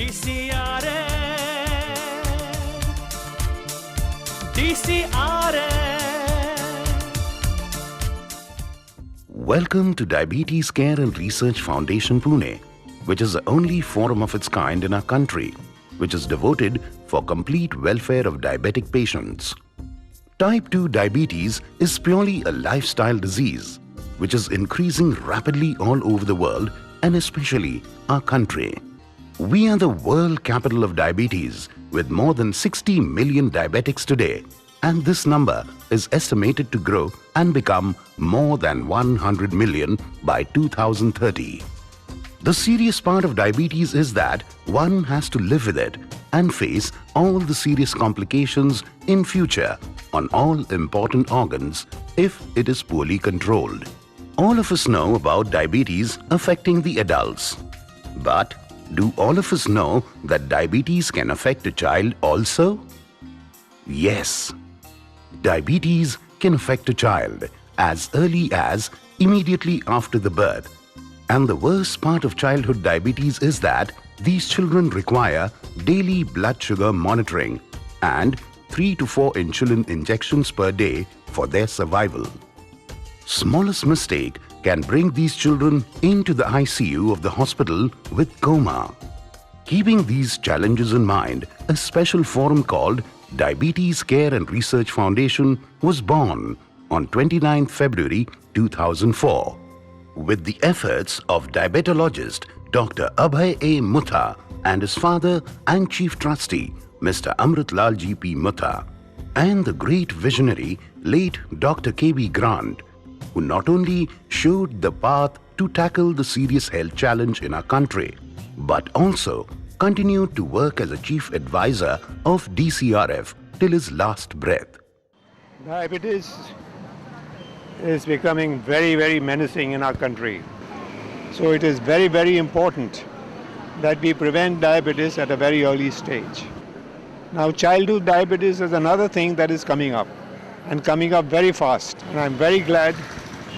DCRF, DCRF. Welcome to Diabetes Care and Research Foundation Pune, which is the only forum of its kind in our country, which is devoted for complete welfare of diabetic patients. Type 2 diabetes is purely a lifestyle disease, which is increasing rapidly all over the world and especially our country. We are the world capital of diabetes with more than 60 million diabetics today, and this number is estimated to grow and become more than 100 million by 2030. The serious part of diabetes is that one has to live with it and face all the serious complications in future on all important organs if it is poorly controlled. All of us know about diabetes affecting the adults. But do all of us know that diabetes can affect a child also? Yes. Diabetes can affect a child as early as immediately after the birth. And the worst part of childhood diabetes is that these children require daily blood sugar monitoring and 3 to 4 insulin injections per day for their survival. Smallest mistake can bring these children into the ICU of the hospital with coma. Keeping these challenges in mind, a special forum called Diabetes Care and Research Foundation was born on 29 February 2004. With the efforts of diabetologist Dr. Abhay A. Mutha and his father and Chief Trustee Mr. Amritlal G. P. Mutha, and the great visionary late Dr. K.B. Grant, who not only showed the path to tackle the serious health challenge in our country, but also continued to work as a chief advisor of DCRF till his last breath. Diabetes is becoming very, very menacing in our country. So it is very, very important that we prevent diabetes at a very early stage. Now, childhood diabetes is another thing that is coming up, and coming up very fast. And I'm very glad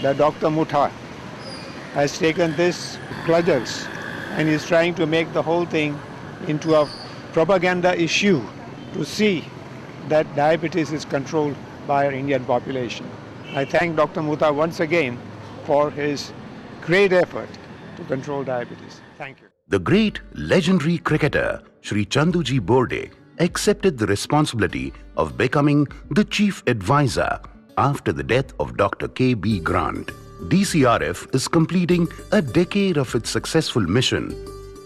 that Dr. Mutha has taken this clutches and is trying to make the whole thing into a propaganda issue to see that diabetes is controlled by our Indian population. I thank Dr. Mutha once again for his great effort to control diabetes. Thank you. The great legendary cricketer Shri Chanduji Borde accepted the responsibility of becoming the chief advisor after the death of Dr. K.B. Grant. DCRF is completing a decade of its successful mission,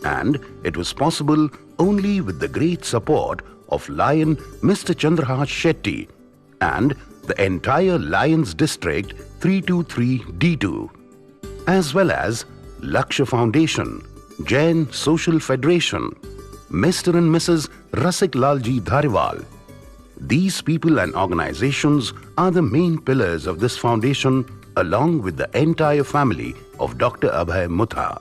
and it was possible only with the great support of Lion Mr. Chandrahas Shetty and the entire Lions District 323D2, as well as Lakshya Foundation, Jain Social Federation, Mr. and Mrs. Rasik Lalji Dhariwal. These people and organizations are the main pillars of this foundation, along with the entire family of Dr. Abhay Mutha.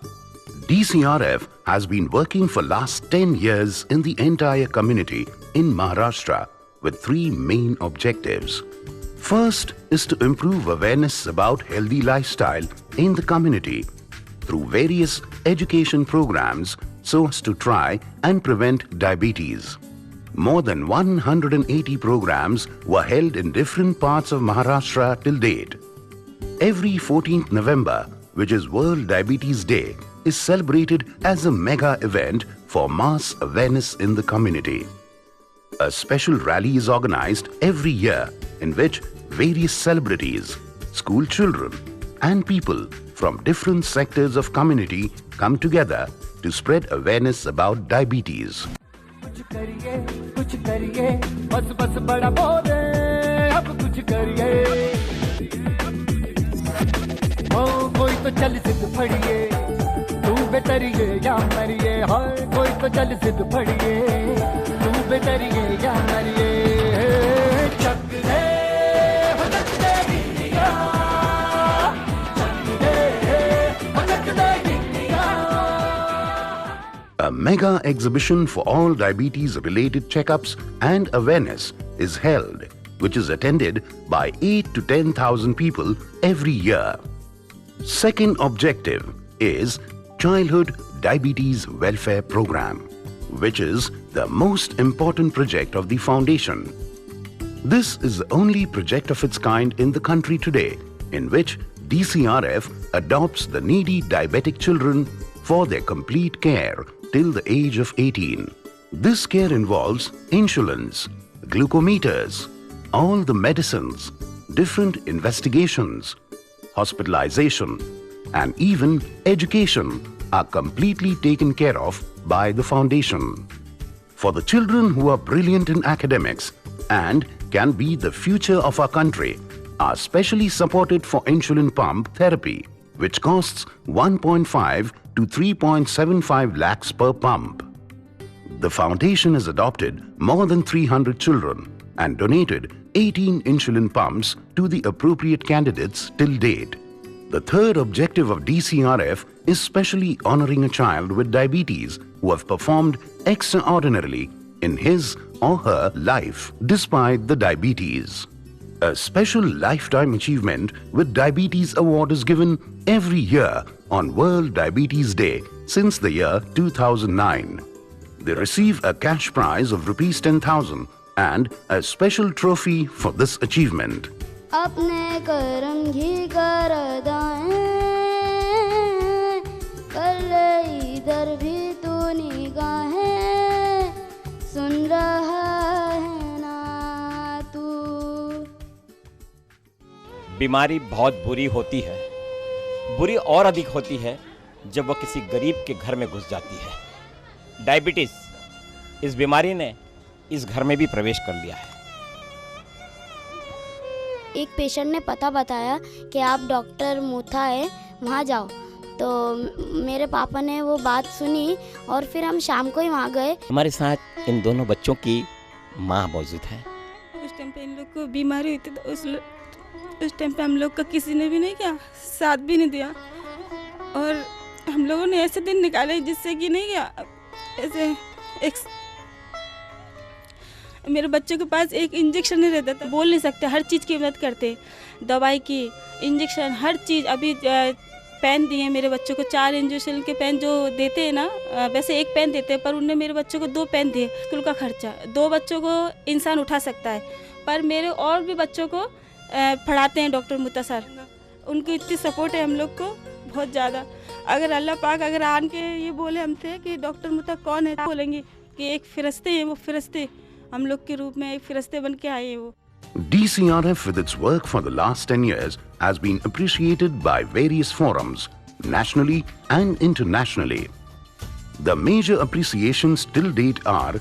DCRF has been working for last 10 years in the entire community in Maharashtra with 3 main objectives. First is to improve awareness about healthy lifestyle in the community through various education programs so as to try and prevent diabetes. More than 180 programs were held in different parts of Maharashtra till date. Every 14th November, which is World Diabetes Day, is celebrated as a mega event for mass awareness in the community. A special rally is organized every year in which various celebrities, school children, and people from different sectors of community come together to spread awareness about diabetes. कुछ करिए बस बस बड़ा बोले अब कुछ करिए ओ कोई तो चल सिद्ध फड़िए तू बेतरिए या मरिए हाय कोई तो चल सिद्ध फड़िए तू बेतरिए या मरिए चक दे हो चक दे इंडिया चक दे हो चक दे India. A mega exhibition for all diabetes-related checkups and awareness is held, which is attended by 8 to 10,000 people every year. Second objective is Childhood Diabetes Welfare Program. which is the most important project of the foundation. This is the only project of its kind in the country today, in which DCRF adopts the needy diabetic children for their complete care till the age of 18. This care involves insulins, glucometers, all the medicines, different investigations, hospitalization, and even education are completely taken care of by the foundation. For the children who are brilliant in academics and can be the future of our country, are specially supported for insulin pump therapy, which costs 1.5 to 3.75 lakhs per pump. The foundation has adopted more than 300 children and donated 18 insulin pumps to the appropriate candidates till date. The third objective of DCRF is specially honoring a child with diabetes who have performed extraordinarily in his or her life despite the diabetes. A special lifetime achievement with diabetes award is given every year on World Diabetes Day since the year 2009. They receive a cash prize of rupees 10,000 and a special trophy for this achievement. अपने करम घी कर दाएं कर ले इधर भी तू निगाहें सुन रहा है ना तू। बीमारी बहुत बुरी होती है, बुरी और अधिक होती है जब वह किसी गरीब के घर में घुस जाती है। डायबिटीज, इस बीमारी ने इस घर में भी प्रवेश कर लिया है। एक पेशेंट ने पता बताया कि आप डॉक्टर मुथा है, वहाँ जाओ। तो मेरे पापा ने वो बात सुनी और फिर हम शाम को ही वहाँ गए। हमारे साथ इन दोनों बच्चों की माँ मौजूद है। उस टाइम पे इन लोग को बीमारी हुई थी तो उस टाइम पे हम लोग का किसी ने भी नहीं किया, साथ भी नहीं दिया। और हम लोगों ने ऐसे दिन निकाले जिससे कि नहीं किया, ऐसे एक मेरे बच्चों के पास एक इंजेक्शन नहीं रहता था, बोल नहीं सकते, हर चीज़ की मदद करते, दवाई की, इंजेक्शन, हर चीज़। अभी पेन दिए मेरे बच्चों को, 4 इंजेक्शन के पेन जो देते हैं ना, वैसे एक पेन देते हैं पर उनने मेरे बच्चों को 2 पेन दिए। स्कूल का खर्चा 2 बच्चों को इंसान उठा सकता है, पर मेरे और भी बच्चों को पढ़ाते हैं डॉक्टर मुता सर। उनकी इतनी सपोर्ट है हम लोग को बहुत ज़्यादा। अगर अल्लाह पाक अगर आन के ये बोले हमसे कि डॉक्टर मुता कौन है, बोलेंगे कि एक फरिश्ते हैं, वो फरिश्ते हम लोग के रूप में एक फरिश्ते बन के आए हैं वो। DCRF with its work for the last 10 years has been appreciated by various forums, nationally and internationally. The major appreciations till date are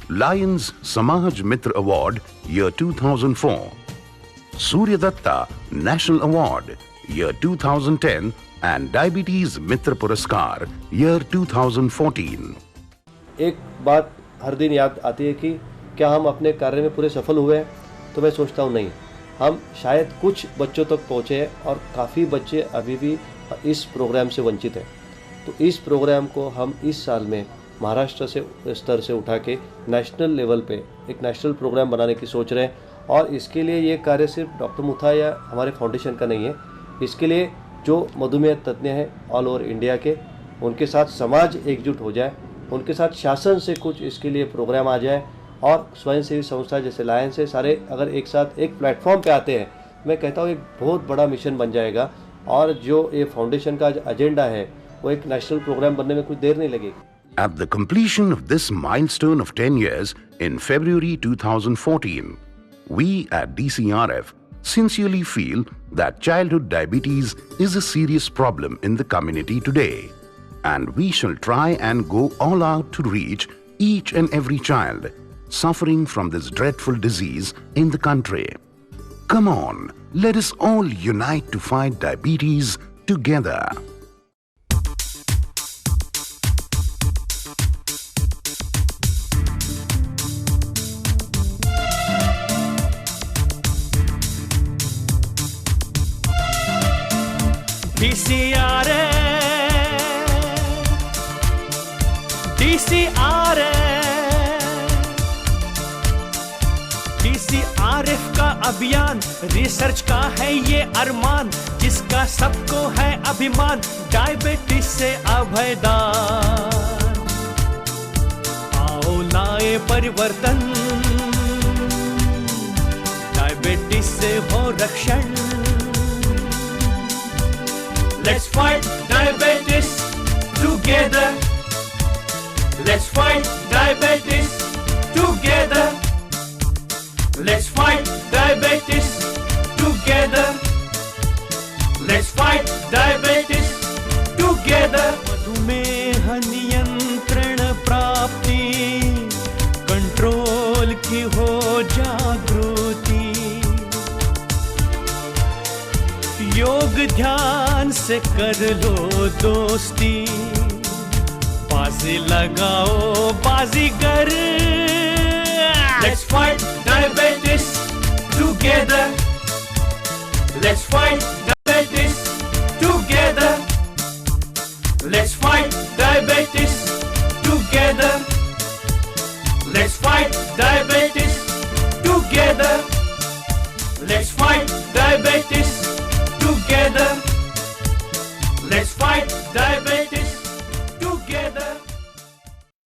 Lions Samaj Mitra Award, year 2004, Surya Datta National Award, year 2010, and Diabetes Mitra Puraskar, year 2014. एक बात हर दिन याद आती है कि क्या हम अपने कार्य में पूरे सफल हुए हैं? तो मैं सोचता हूँ नहीं, हम शायद कुछ बच्चों तक पहुँचे हैं और काफ़ी बच्चे अभी भी इस प्रोग्राम से वंचित हैं। तो इस प्रोग्राम को हम इस साल में महाराष्ट्र से स्तर से उठा के नेशनल लेवल पे एक नेशनल प्रोग्राम बनाने की सोच रहे हैं। और इसके लिए ये कार्य सिर्फ डॉक्टर मुथा या हमारे फाउंडेशन का नहीं है, इसके लिए जो मधुमेह तज्ञ हैं ऑल ओवर इंडिया के, उनके साथ समाज एकजुट हो जाए, उनके साथ शासन से कुछ इसके लिए प्रोग्राम आ जाए और स्वयंसेवी संस्था जैसे लायंस है, सारे अगर एक साथ एक प्लेटफॉर्म पे आते हैं, मैं कहता हूँ एक बहुत बड़ा मिशन बन जाएगा। और जो ये फाउंडेशन का एजेंडा है वो एक नेशनल प्रोग्राम बनने में कुछ देर नहीं लगेगी। At the completion of this milestone of 10 years in February 2014, we at DCRF sincerely feel that childhood diabetes is a serious problem in the community today, and we shall try and go all out to reach each and every child suffering from this dreadful disease in the country. Come on, let us all unite to fight diabetes together. DCRF का अभियान, research का है ये अरमान, जिसका सबको है अभिमान, diabetes से अभयदान। लाए परिवर्तन, डायबिटीज से हो रक्षण। Let's fight diabetes together. Let's fight diabetes together. Let's fight diabetes together. Let's fight diabetes together. मधुमेह नियंत्रण प्राप्ति, कंट्रोल की हो जागृति। योग ध्यान से कर लो दोस्ती, बाजी लगाओ बाजीगर। Let's fight diabetes together. Let's fight